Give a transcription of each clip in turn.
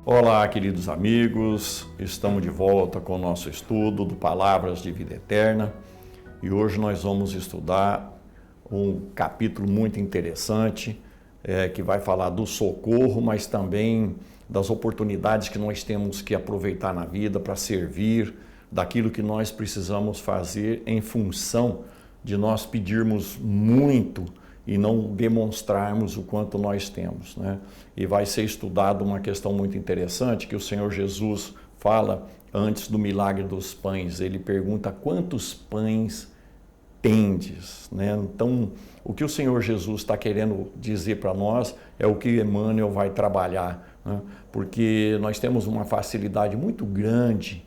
Olá, queridos amigos, estamos de volta com o nosso estudo do Palavras de Vida Eterna e hoje nós vamos estudar um capítulo muito interessante que vai falar do socorro, mas também das oportunidades que nós temos que aproveitar na vida para servir, daquilo que nós precisamos fazer em função de nós pedirmos muito e não demonstrarmos o quanto nós temos, né? E vai ser estudado uma questão muito interessante que o Senhor Jesus fala antes do milagre dos pães. Ele pergunta: quantos pães tendes, né? Então, o que o Senhor Jesus está querendo dizer para nós é o que Emmanuel vai trabalhar, né? Porque nós temos uma facilidade muito grande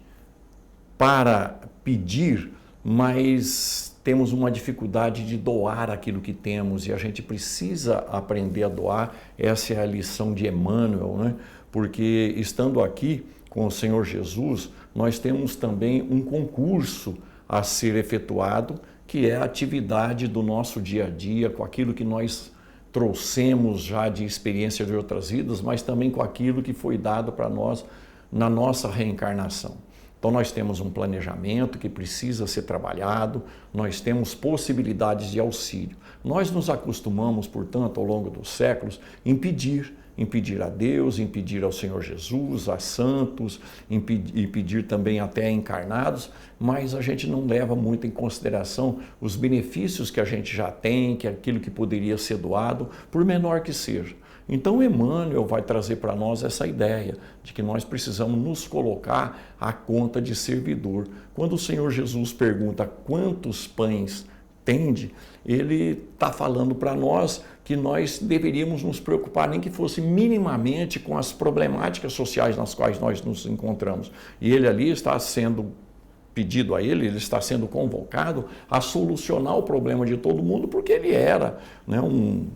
para pedir, mas temos uma dificuldade de doar aquilo que temos e a gente precisa aprender a doar. Essa é a lição de Emmanuel, né? Porque estando aqui com o Senhor Jesus, nós temos também um concurso a ser efetuado, que é a atividade do nosso dia a dia, com aquilo que nós trouxemos já de experiência de outras vidas, mas também com aquilo que foi dado para nós na nossa reencarnação. Então nós temos um planejamento que precisa ser trabalhado, nós temos possibilidades de auxílio. Nós nos acostumamos, portanto, ao longo dos séculos, em pedir a Deus, em pedir ao Senhor Jesus, a santos, e pedir também até a encarnados, mas a gente não leva muito em consideração os benefícios que a gente já tem, que é aquilo que poderia ser doado, por menor que seja. Então Emmanuel vai trazer para nós essa ideia de que nós precisamos nos colocar à conta de servidor. Quando o Senhor Jesus pergunta quantos pães tende, ele está falando para nós que nós deveríamos nos preocupar, nem que fosse minimamente, com as problemáticas sociais nas quais nós nos encontramos. E ele ali está sendo pedido a ele está sendo convocado a solucionar o problema de todo mundo, porque ele era, né, um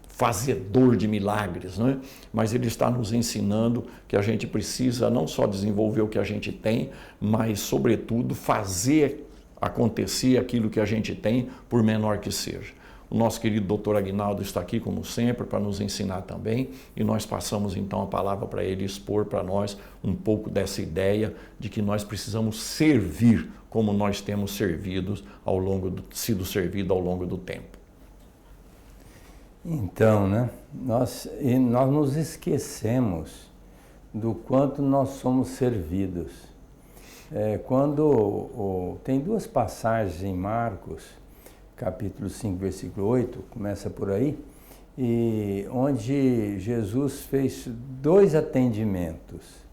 fazedor de milagres, né? Mas ele está nos ensinando que a gente precisa não só desenvolver o que a gente tem, mas, sobretudo, fazer acontecer aquilo que a gente tem, por menor que seja. O nosso querido doutor Aguinaldo está aqui, como sempre, para nos ensinar também, e nós passamos então a palavra para ele expor para nós um pouco dessa ideia de que nós precisamos servir como nós temos sido servidos ao longo do tempo. Então, né, nós nos esquecemos do quanto nós somos servidos. Tem duas passagens em Marcos, capítulo 5, versículo 8, começa por aí, e onde Jesus fez dois atendimentos.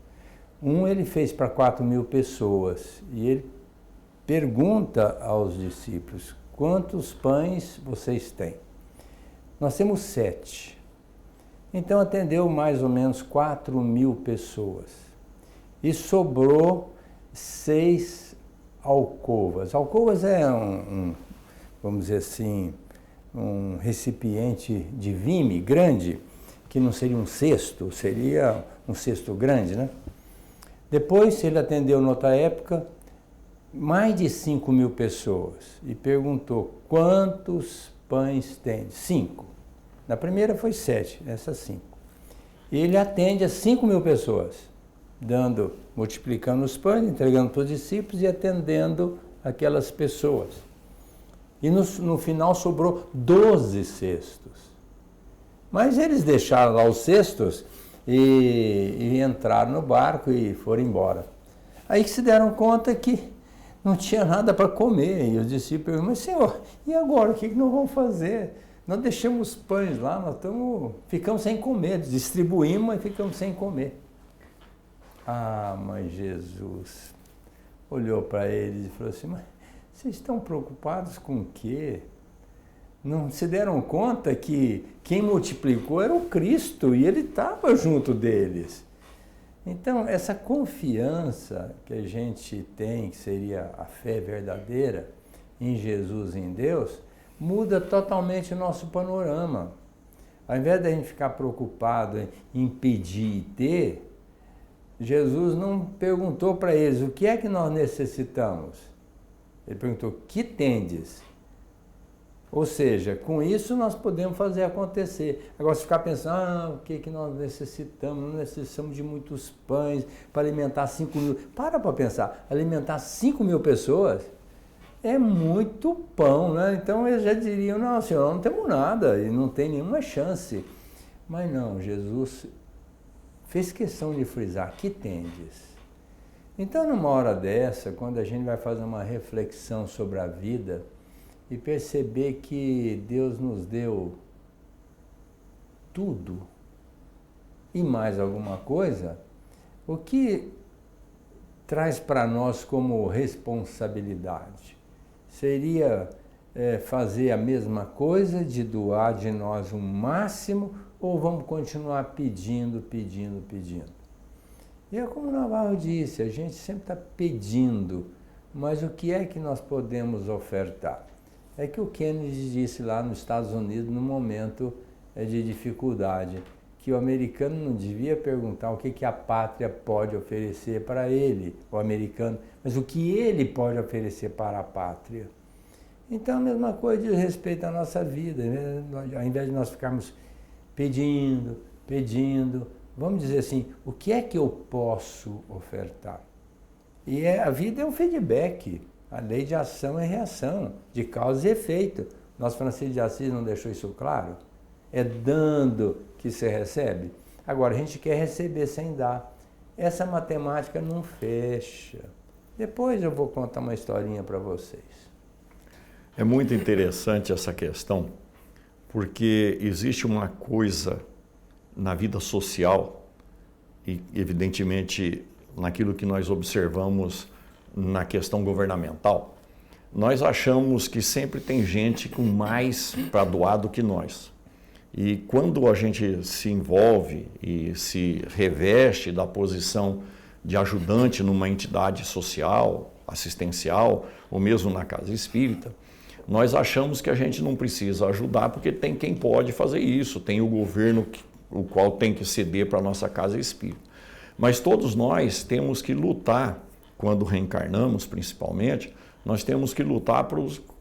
Um ele fez para 4.000 pessoas e ele pergunta aos discípulos: quantos pães vocês têm? Nós temos 7. Então atendeu mais ou menos 4.000 pessoas. E sobrou 6 alcovas. Alcovas é vamos dizer assim, um recipiente de vime grande, que não seria um cesto, seria um cesto grande, né? Depois ele atendeu, noutra época, mais de 5.000 pessoas e perguntou: quantos pães tem? 5. Na primeira foi 7, essa 5. E ele atende a 5.000 pessoas, multiplicando os pães, entregando para os discípulos e atendendo aquelas pessoas. E no final sobrou 12 cestos. Mas eles deixaram lá os cestos e entraram no barco e foram embora. Aí que se deram conta que não tinha nada para comer. E os discípulos perguntaram: mas Senhor, e agora? O que nós vamos fazer? Nós deixamos os pães lá, ficamos sem comer, distribuímos e ficamos sem comer. Ah, mas Jesus olhou para eles e falou assim: mas vocês estão preocupados com o quê? Não se deram conta que quem multiplicou era o Cristo e ele estava junto deles. Então, essa confiança que a gente tem, que seria a fé verdadeira em Jesus e em Deus, muda totalmente o nosso panorama. Ao invés de a gente ficar preocupado em pedir e ter, Jesus não perguntou para eles: o que é que nós necessitamos? Ele perguntou: que tendes? Ou seja, com isso nós podemos fazer acontecer. Agora, se ficar pensando, o que nós necessitamos? Não necessitamos de muitos pães para alimentar 5 mil. Para pensar, alimentar 5 mil pessoas é muito pão, né? Então eles já diriam, não, senhor, não temos nada e não tem nenhuma chance. Mas não, Jesus fez questão de frisar, que tendes. Então, numa hora dessa, quando a gente vai fazer uma reflexão sobre a vida, e perceber que Deus nos deu tudo e mais alguma coisa, o que traz para nós como responsabilidade? Seria fazer a mesma coisa, de doar de nós o máximo, ou vamos continuar pedindo? E é como o Navarro disse, a gente sempre está pedindo, mas o que é que nós podemos ofertar? É que o Kennedy disse lá nos Estados Unidos, no momento de dificuldade, que o americano não devia perguntar o que a pátria pode oferecer para ele, o americano, mas o que ele pode oferecer para a pátria. Então, a mesma coisa diz respeito à nossa vida, né? Ao invés de nós ficarmos pedindo, vamos dizer assim, o que é que eu posso ofertar? E a vida é um feedback. A lei de ação e reação, de causa e efeito. Nosso Francisco de Assis não deixou isso claro? É dando que se recebe. Agora, a gente quer receber sem dar. Essa matemática não fecha. Depois eu vou contar uma historinha para vocês. É muito interessante essa questão, porque existe uma coisa na vida social e, evidentemente, naquilo que nós observamos na questão governamental, nós achamos que sempre tem gente com mais para doar do que nós. E quando a gente se envolve e se reveste da posição de ajudante numa entidade social, assistencial, ou mesmo na casa espírita, nós achamos que a gente não precisa ajudar porque tem quem pode fazer isso, tem o governo o qual tem que ceder para a nossa casa espírita. Mas todos nós temos que lutar. Quando reencarnamos, principalmente, nós temos que lutar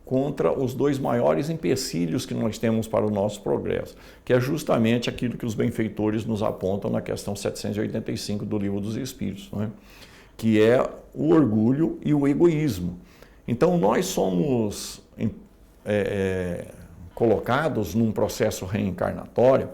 contra os dois maiores empecilhos que nós temos para o nosso progresso, que é justamente aquilo que os benfeitores nos apontam na questão 785 do Livro dos Espíritos, né? Que é o orgulho e o egoísmo. Então, nós somos colocados num processo reencarnatório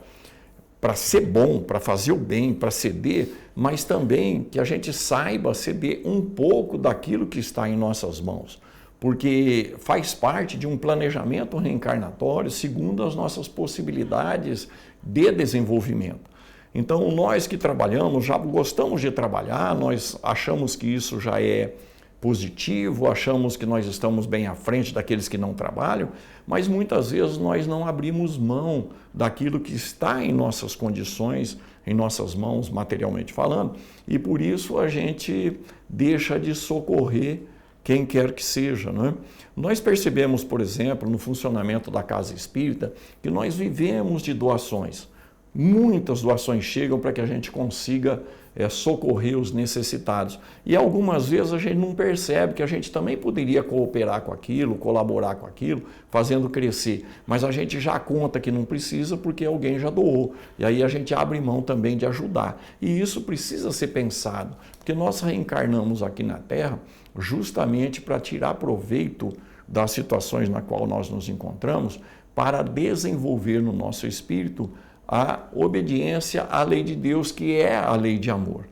para ser bom, para fazer o bem, para ceder, mas também que a gente saiba ceder um pouco daquilo que está em nossas mãos, porque faz parte de um planejamento reencarnatório segundo as nossas possibilidades de desenvolvimento. Então, nós que trabalhamos, já gostamos de trabalhar, nós achamos que isso já é positivo, achamos que nós estamos bem à frente daqueles que não trabalham, mas muitas vezes nós não abrimos mão daquilo que está em nossas condições, em nossas mãos, materialmente falando, e por isso a gente deixa de socorrer quem quer que seja, né? Nós percebemos, por exemplo, no funcionamento da casa espírita, que nós vivemos de doações. Muitas doações chegam para que a gente consiga socorrer os necessitados. E algumas vezes a gente não percebe que a gente também poderia cooperar com aquilo, colaborar com aquilo, fazendo crescer. Mas a gente já conta que não precisa porque alguém já doou. E aí a gente abre mão também de ajudar. E isso precisa ser pensado, porque nós reencarnamos aqui na Terra justamente para tirar proveito das situações na qual nós nos encontramos, para desenvolver no nosso espírito a obediência à lei de Deus, que é a lei de amor.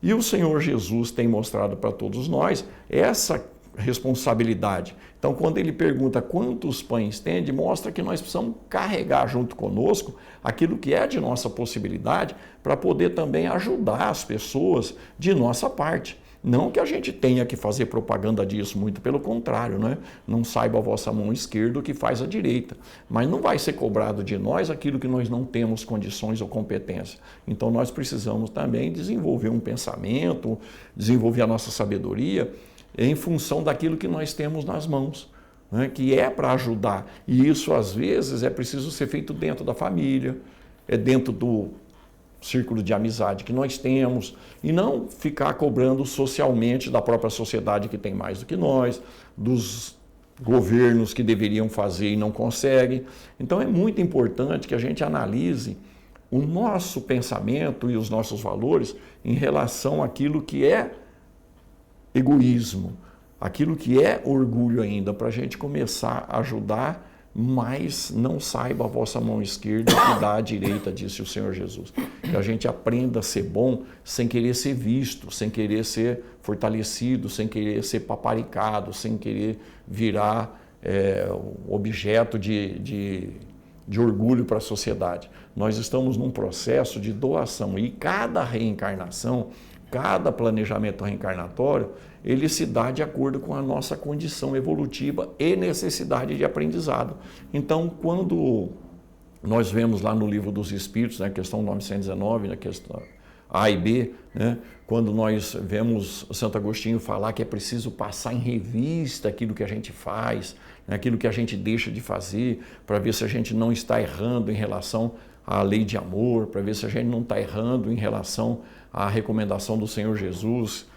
E o Senhor Jesus tem mostrado para todos nós essa responsabilidade. Então, quando ele pergunta quantos pães tem, mostra que nós precisamos carregar junto conosco aquilo que é de nossa possibilidade para poder também ajudar as pessoas de nossa parte. Não que a gente tenha que fazer propaganda disso, muito pelo contrário, né? Não saiba a vossa mão esquerda o que faz a direita. Mas não vai ser cobrado de nós aquilo que nós não temos condições ou competência. Então nós precisamos também desenvolver um pensamento, desenvolver a nossa sabedoria em função daquilo que nós temos nas mãos, né? Que é para ajudar. E isso, às vezes, é preciso ser feito dentro da família, é dentro do círculo de amizade que nós temos, e não ficar cobrando socialmente da própria sociedade que tem mais do que nós, dos governos que deveriam fazer e não conseguem. Então é muito importante que a gente analise o nosso pensamento e os nossos valores em relação àquilo que é egoísmo, aquilo que é orgulho ainda, para a gente começar a ajudar, mas não saiba a vossa mão esquerda que dá a direita, disse o Senhor Jesus. Que a gente aprenda a ser bom sem querer ser visto, sem querer ser fortalecido, sem querer ser paparicado, sem querer virar objeto de orgulho para a sociedade. Nós estamos num processo de doação e cada reencarnação, cada planejamento reencarnatório, ele se dá de acordo com a nossa condição evolutiva e necessidade de aprendizado. Então, quando nós vemos lá no Livro dos Espíritos, na questão 919, na questão A e B, né, quando nós vemos Santo Agostinho falar que é preciso passar em revista aquilo que a gente faz, né, aquilo que a gente deixa de fazer, para ver se a gente não está errando em relação à lei de amor, para ver se a gente não está errando em relação à recomendação do Senhor Jesus,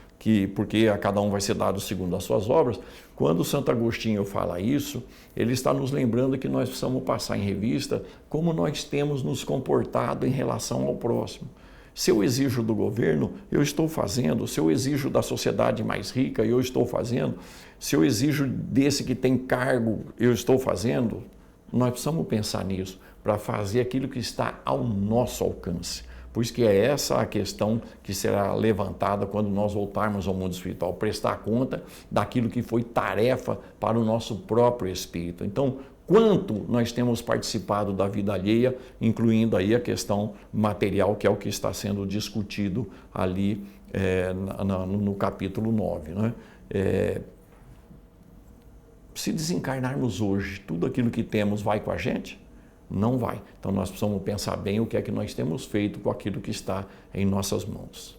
porque a cada um vai ser dado segundo as suas obras. Quando Santo Agostinho fala isso, ele está nos lembrando que nós precisamos passar em revista como nós temos nos comportado em relação ao próximo. Se eu exijo do governo, eu estou fazendo. Se eu exijo da sociedade mais rica, eu estou fazendo. Se eu exijo desse que tem cargo, eu estou fazendo. Nós precisamos pensar nisso para fazer aquilo que está ao nosso alcance. Por isso que é essa a questão que será levantada quando nós voltarmos ao mundo espiritual, prestar conta daquilo que foi tarefa para o nosso próprio espírito. Então, quanto nós temos participado da vida alheia, incluindo aí a questão material, que é o que está sendo discutido ali no capítulo 9. Né? Se desencarnarmos hoje, tudo aquilo que temos vai com a gente? Não vai. Então nós precisamos pensar bem o que é que nós temos feito com aquilo que está em nossas mãos.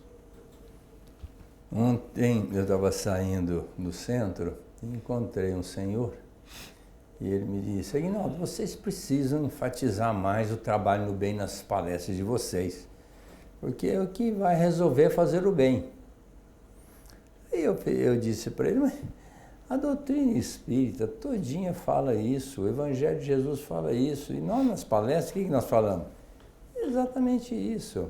Ontem eu estava saindo do centro e encontrei um senhor e ele me disse: Aguinaldo, vocês precisam enfatizar mais o trabalho no bem nas palestras de vocês, porque é o que vai resolver fazer o bem. Aí eu disse para ele: mas a doutrina espírita todinha fala isso, o Evangelho de Jesus fala isso, e nós nas palestras, o que nós falamos? Exatamente isso.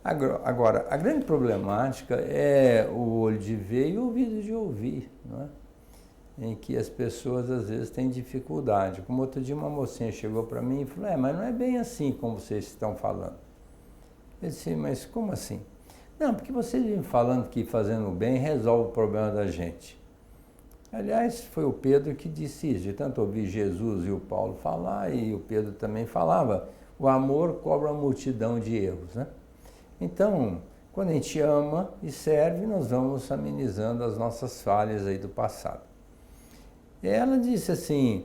Agora, a grande problemática é o olho de ver e o ouvido de ouvir, não é? Em que as pessoas às vezes têm dificuldade. Como outro dia uma mocinha chegou para mim e falou: mas não é bem assim como vocês estão falando. Eu disse: mas como assim? Não, porque vocês vêm falando que fazendo o bem resolve o problema da gente. Aliás, foi o Pedro que disse isso, de tanto ouvir Jesus e o Paulo falar, e o Pedro também falava, o amor cobra uma multidão de erros, né? Então, quando a gente ama e serve, nós vamos amenizando as nossas falhas aí do passado. E ela disse assim: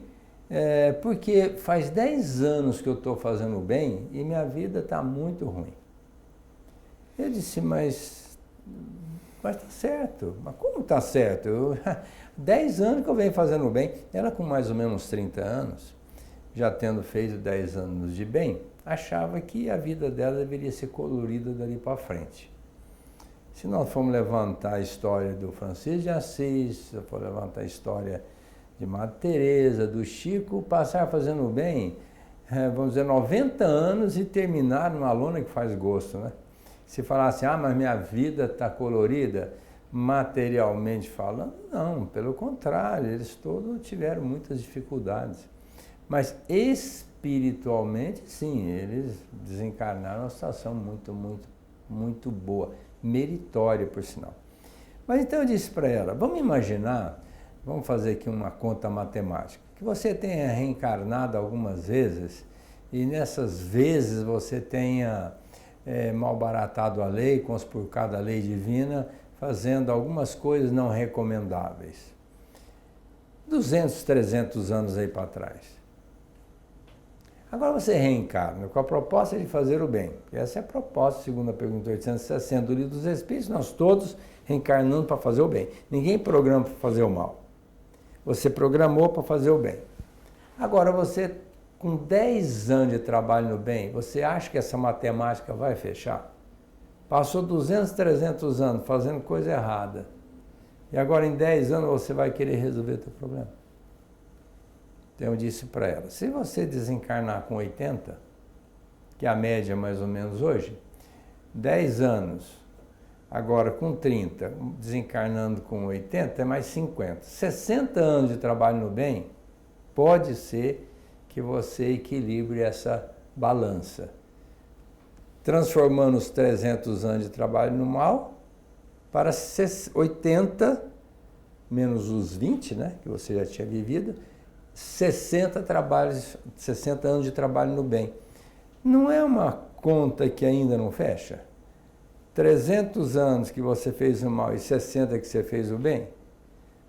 porque faz 10 anos que eu estou fazendo bem e minha vida está muito ruim. Eu disse: mas tá certo. Mas como está certo? 10 anos que eu venho fazendo bem. Ela com mais ou menos 30 anos, já tendo feito 10 anos de bem, achava que a vida dela deveria ser colorida dali para frente. Se nós formos levantar a história do Francisco de Assis, se for levantar a história de Madre Teresa, do Chico, passar fazendo bem, vamos dizer, 90 anos e terminar numa lona que faz gosto, né? Se falar assim: mas minha vida está colorida, materialmente falando, não, pelo contrário, eles todos tiveram muitas dificuldades. Mas espiritualmente, sim, eles desencarnaram uma situação muito, muito, muito boa, meritória, por sinal. Mas então eu disse para ela: vamos imaginar, vamos fazer aqui uma conta matemática, que você tenha reencarnado algumas vezes e nessas vezes você tenha malbaratado a lei, conspurcado a lei divina, fazendo algumas coisas não recomendáveis. 200, 300 anos aí para trás. Agora você reencarna com a proposta de fazer o bem. Essa é a proposta, segundo a pergunta 860 do Livro dos Espíritos, nós todos reencarnando para fazer o bem. Ninguém programa para fazer o mal. Você programou para fazer o bem. Agora você, com 10 anos de trabalho no bem, você acha que essa matemática vai fechar? Passou 200, 300 anos fazendo coisa errada. E agora em 10 anos você vai querer resolver o teu problema? Então eu disse para ela, se você desencarnar com 80, que é a média mais ou menos hoje, 10 anos, agora com 30, desencarnando com 80, é mais 50. 60 anos de trabalho no bem, pode ser que você equilibre essa balança, transformando os 300 anos de trabalho no mal para 80, menos os 20, né, que você já tinha vivido, 60 anos de trabalho no bem. Não é uma conta que ainda não fecha? 300 anos que você fez o mal e 60 que você fez o bem?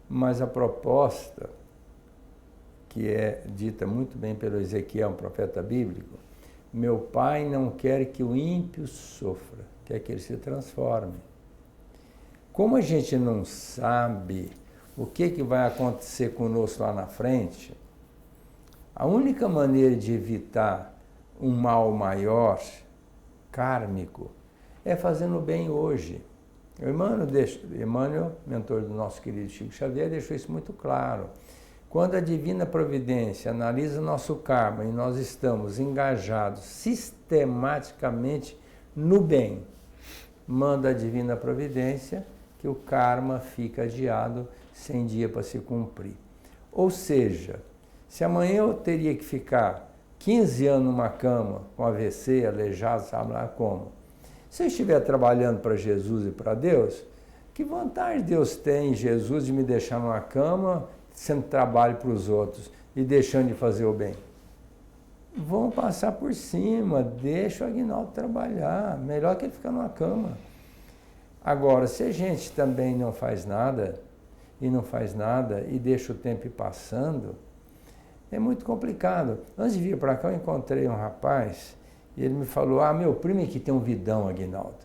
Mas a proposta, que é dita muito bem pelo Ezequiel, um profeta bíblico, meu Pai não quer que o ímpio sofra, quer que ele se transforme. Como a gente não sabe o que vai acontecer conosco lá na frente, a única maneira de evitar um mal maior, kármico, é fazendo bem hoje. O Emmanuel, mentor do nosso querido Chico Xavier, deixou isso muito claro. Quando a Divina Providência analisa nosso karma e nós estamos engajados sistematicamente no bem, manda a Divina Providência que o karma fica adiado sem dia para se cumprir. Ou seja, se amanhã eu teria que ficar 15 anos numa cama com AVC, aleijado, sabe lá como, se eu estiver trabalhando para Jesus e para Deus, que vantagem Deus tem em Jesus de me deixar numa cama, sendo trabalho para os outros e deixando de fazer o bem? Vão passar por cima, deixa o Aguinaldo trabalhar, melhor que ele ficar numa cama. Agora, se a gente também não faz nada e deixa o tempo ir passando, é muito complicado. Antes de vir para cá, eu encontrei um rapaz e ele me falou, meu primo aqui tem um vidão, Aguinaldo,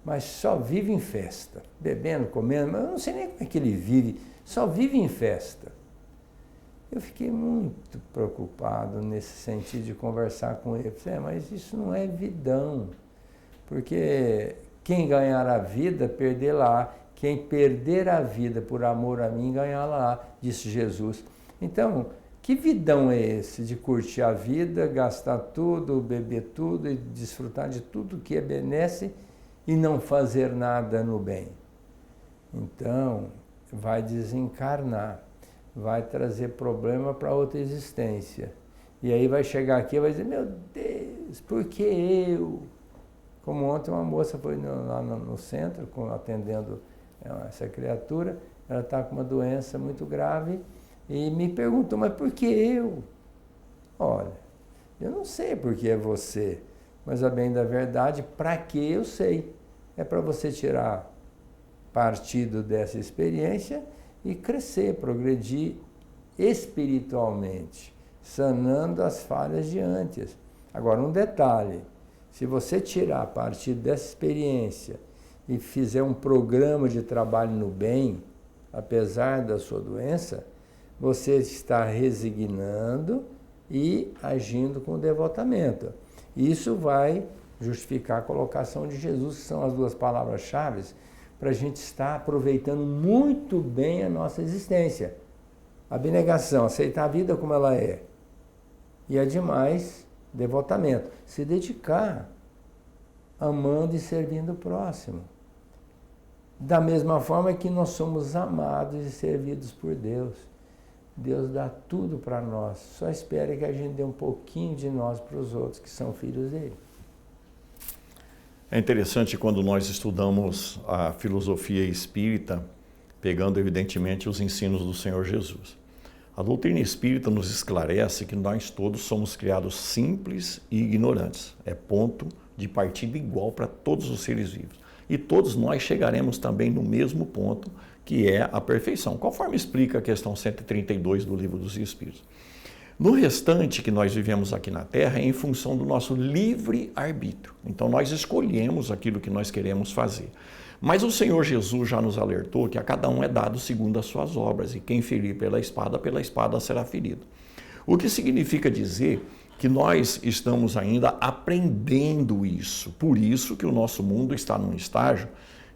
mas só vive em festa, bebendo, comendo, mas eu não sei nem como é que ele vive, só vive em festa. Eu fiquei muito preocupado nesse sentido de conversar com ele. Falei, mas isso não é vidão, porque quem ganhar a vida, perder lá. Quem perder a vida por amor a mim, ganhar lá, disse Jesus. Então, que vidão é esse de curtir a vida, gastar tudo, beber tudo e desfrutar de tudo que é benesse e não fazer nada no bem? Então, vai desencarnar, vai trazer problema para outra existência. E aí vai chegar aqui e vai dizer, meu Deus, por que eu? Como ontem uma moça foi lá no centro, atendendo essa criatura, ela está com uma doença muito grave e me perguntou, mas por que eu? Olha, eu não sei por que é você, mas a bem da verdade, para que eu sei? É para você tirar partido dessa experiência e crescer, progredir espiritualmente, sanando as falhas de antes. Agora, um detalhe, se você tirar partido dessa experiência e fizer um programa de trabalho no bem, apesar da sua doença, você está resignando e agindo com devotamento. Isso vai justificar a colocação de Jesus, que são as duas palavras-chave para a gente estar aproveitando muito bem a nossa existência. Abnegação, aceitar a vida como ela é. E a demais, devotamento. Se dedicar, amando e servindo o próximo. Da mesma forma que nós somos amados e servidos por Deus. Deus dá tudo para nós. Só espera que a gente dê um pouquinho de nós para os outros que são filhos dele. É interessante quando nós estudamos a filosofia espírita, pegando evidentemente os ensinos do Senhor Jesus. A doutrina espírita nos esclarece que nós todos somos criados simples e ignorantes. É ponto de partida igual para todos os seres vivos. E todos nós chegaremos também no mesmo ponto, que é a perfeição, conforme explica a questão 132 do Livro dos Espíritos. No restante que nós vivemos aqui na Terra é em função do nosso livre-arbítrio. Então nós escolhemos aquilo que nós queremos fazer. Mas o Senhor Jesus já nos alertou que a cada um é dado segundo as suas obras, e quem ferir pela espada será ferido. O que significa dizer que nós estamos ainda aprendendo isso. Por isso que o nosso mundo está num estágio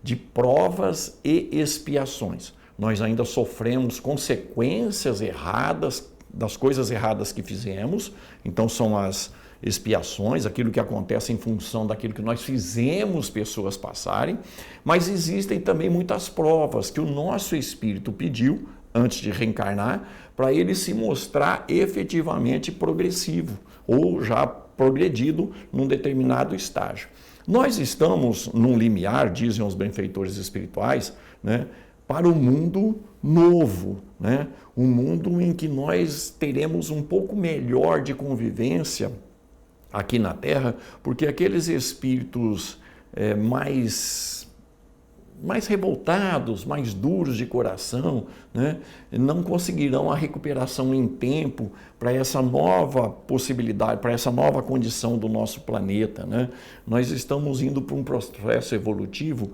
de provas e expiações. Nós ainda sofremos consequências erradas das coisas erradas que fizemos, então são as expiações, aquilo que acontece em função daquilo que nós fizemos pessoas passarem, mas existem também muitas provas que o nosso espírito pediu antes de reencarnar, para ele se mostrar efetivamente progressivo ou já progredido num determinado estágio. Nós estamos num limiar, dizem os benfeitores espirituais, né, para um mundo novo, né, um mundo em que nós teremos um pouco melhor de convivência aqui na Terra, porque aqueles espíritos mais revoltados, mais duros de coração, né, não conseguirão a recuperação em tempo para essa nova possibilidade, para essa nova condição do nosso planeta, né? Nós estamos indo para um processo evolutivo,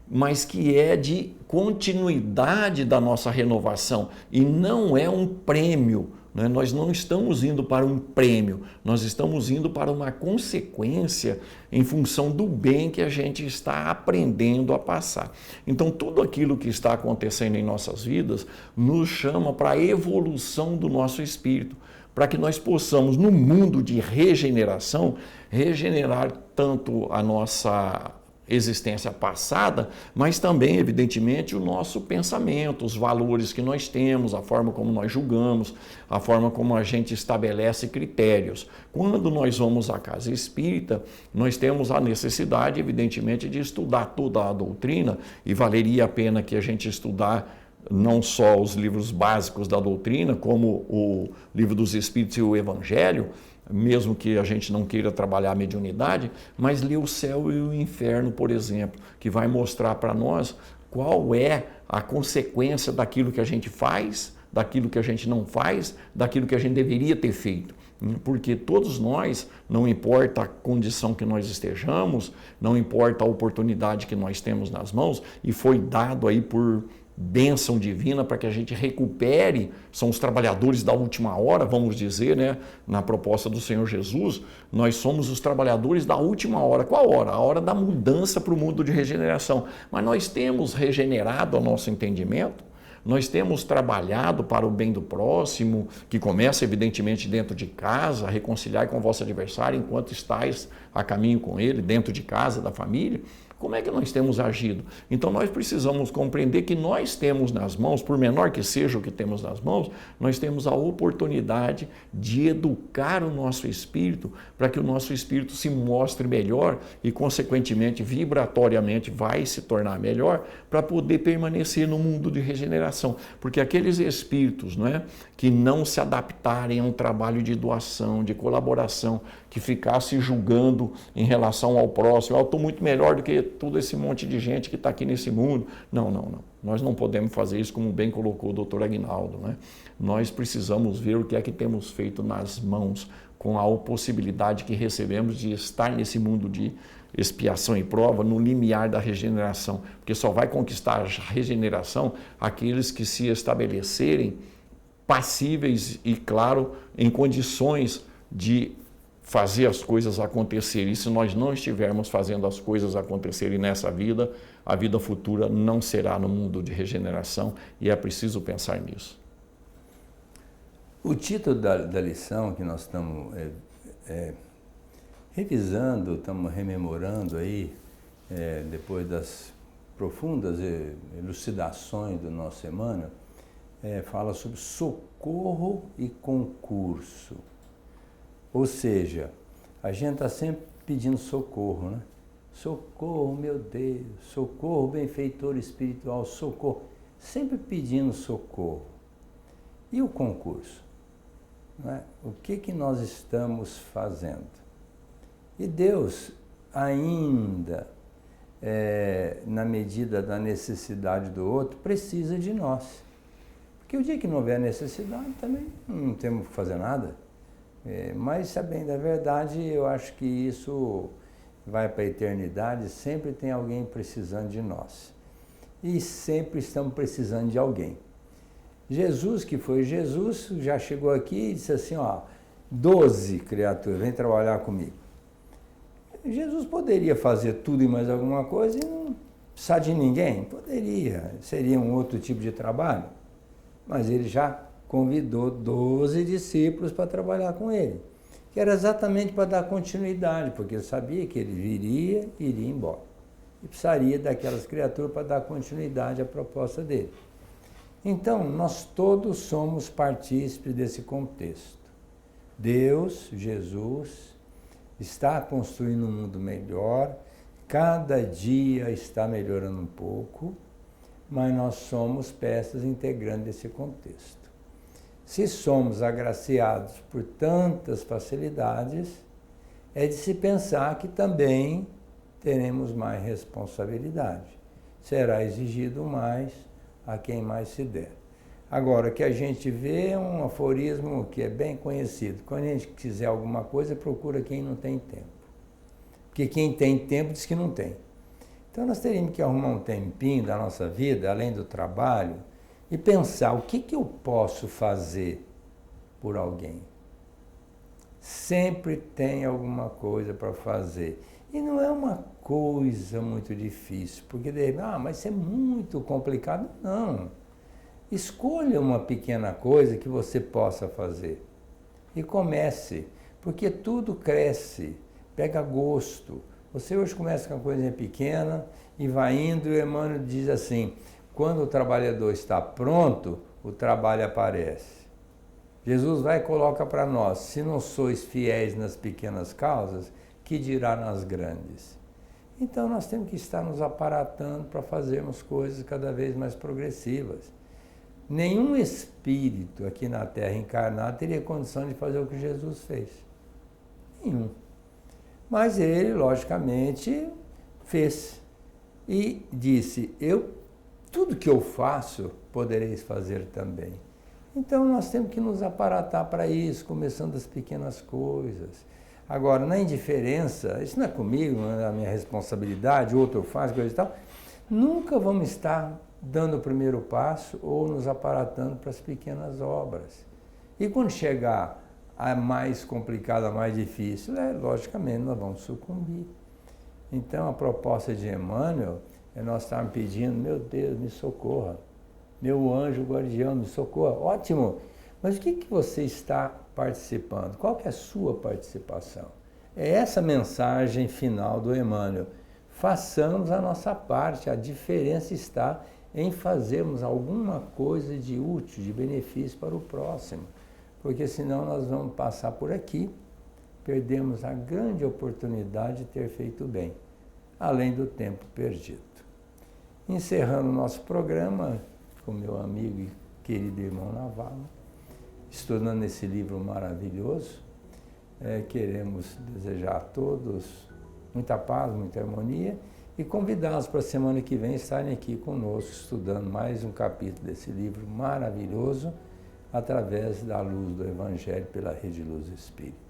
mas que é de continuidade da nossa renovação e não é um prêmio. Nós não estamos indo para um prêmio, nós estamos indo para uma consequência em função do bem que a gente está aprendendo a passar. Então, tudo aquilo que está acontecendo em nossas vidas nos chama para a evolução do nosso espírito, para que nós possamos, no mundo de regeneração, regenerar tanto a nossa existência passada, mas também, evidentemente, o nosso pensamento, os valores que nós temos, a forma como nós julgamos, a forma como a gente estabelece critérios. Quando nós vamos à casa espírita, nós temos a necessidade, evidentemente, de estudar toda a doutrina, e valeria a pena que a gente estudar não só os livros básicos da doutrina, como o Livro dos Espíritos e o Evangelho, mesmo que a gente não queira trabalhar a mediunidade, mas ler o céu e o inferno, por exemplo, que vai mostrar para nós qual é a consequência daquilo que a gente faz, daquilo que a gente não faz, daquilo que a gente deveria ter feito. Porque todos nós, não importa a condição que nós estejamos, não importa a oportunidade que nós temos nas mãos, e foi dado aí por bênção divina para que a gente recupere, são os trabalhadores da última hora, vamos dizer, né? Na proposta do Senhor Jesus, nós somos os trabalhadores da última hora. Qual hora? A hora da mudança para o mundo de regeneração. Mas nós temos regenerado o nosso entendimento, nós temos trabalhado para o bem do próximo, que começa evidentemente dentro de casa, reconciliar com o vosso adversário enquanto estáis a caminho com ele, dentro de casa, da família. Como é que nós temos agido? Então nós precisamos compreender que nós temos nas mãos, por menor que seja o que temos nas mãos, nós temos a oportunidade de educar o nosso espírito para que o nosso espírito se mostre melhor e, consequentemente, vibratoriamente vai se tornar melhor para poder permanecer no mundo de regeneração. Porque aqueles espíritos, não é, que não se adaptarem a um trabalho de doação, de colaboração, que ficasse julgando em relação ao próximo, eu estou muito melhor do que todo esse monte de gente que está aqui nesse mundo. Não. Nós não podemos fazer isso, como bem colocou o doutor Aguinaldo, né? Nós precisamos ver o que é que temos feito nas mãos, com a possibilidade que recebemos de estar nesse mundo de expiação e prova, no limiar da regeneração, porque só vai conquistar a regeneração aqueles que se estabelecerem passíveis e, claro, em condições de fazer as coisas acontecerem. E se nós não estivermos fazendo as coisas acontecerem nessa vida, a vida futura não será no mundo de regeneração, e é preciso pensar nisso. O título da lição que nós estamos revisando, estamos rememorando aí, depois das profundas elucidações da nossa semana, fala sobre socorro e concurso. Ou seja, a gente está sempre pedindo socorro, né? Socorro, meu Deus, socorro, benfeitor espiritual, socorro. Sempre pedindo socorro. E o concurso? Não é? O que nós estamos fazendo? E Deus, ainda na medida da necessidade do outro, precisa de nós. Porque o dia que não houver necessidade, também não temos que fazer nada. Mas, sabendo a verdade, eu acho que isso vai para a eternidade, sempre tem alguém precisando de nós. E sempre estamos precisando de alguém. Jesus, que foi Jesus, já chegou aqui e disse assim, 12 criaturas, vem trabalhar comigo. Jesus poderia fazer tudo e mais alguma coisa e não precisar de ninguém? Poderia, seria um outro tipo de trabalho. Mas ele já convidou 12 discípulos para trabalhar com ele, que era exatamente para dar continuidade, porque ele sabia que ele viria e iria embora. E precisaria daquelas criaturas para dar continuidade à proposta dele. Então, nós todos somos partícipes desse contexto. Deus, Jesus, está construindo um mundo melhor, cada dia está melhorando um pouco, mas nós somos peças integrantes desse contexto. Se somos agraciados por tantas facilidades, é de se pensar que também teremos mais responsabilidade. Será exigido mais a quem mais se der. Agora, o que a gente vê é um aforismo que é bem conhecido. Quando a gente quiser alguma coisa, procura quem não tem tempo. Porque quem tem tempo diz que não tem. Então nós teríamos que arrumar um tempinho da nossa vida, além do trabalho, e pensar o que eu posso fazer por alguém. Sempre tem alguma coisa para fazer. E não é uma coisa muito difícil, porque de repente, mas isso é muito complicado. Não. Escolha uma pequena coisa que você possa fazer e comece, porque tudo cresce, pega gosto. Você hoje começa com uma coisinha pequena e vai indo, e Emmanuel diz assim, quando o trabalhador está pronto, o trabalho aparece. Jesus vai e coloca para nós, se não sois fiéis nas pequenas causas, que dirá nas grandes? Então nós temos que estar nos aparatando para fazermos coisas cada vez mais progressivas. Nenhum espírito aqui na Terra encarnado teria condição de fazer o que Jesus fez. Nenhum. Mas ele, logicamente, fez. E disse, tudo que eu faço, podereis fazer também. Então nós temos que nos aparatar para isso, começando das pequenas coisas. Agora, na indiferença, isso não é comigo, não é a minha responsabilidade, outro faz, coisa e tal, nunca vamos estar dando o primeiro passo ou nos aparatando para as pequenas obras. E quando chegar a mais complicado, a mais difícil, logicamente nós vamos sucumbir. Então a proposta de Emmanuel é nós estarmos pedindo, meu Deus, me socorra, meu anjo guardião, me socorra. Ótimo, mas o que você está participando? Qual que é a sua participação? É essa mensagem final do Emmanuel. Façamos a nossa parte, a diferença está em fazermos alguma coisa de útil, de benefício para o próximo, porque senão nós vamos passar por aqui, perdemos a grande oportunidade de ter feito bem, além do tempo perdido. Encerrando o nosso programa com meu amigo e querido irmão Navarro, estudando esse livro maravilhoso, queremos desejar a todos muita paz, muita harmonia, e convidá-los para a semana que vem estarem aqui conosco, estudando mais um capítulo desse livro maravilhoso, através da luz do Evangelho pela Rede Luz Espírita.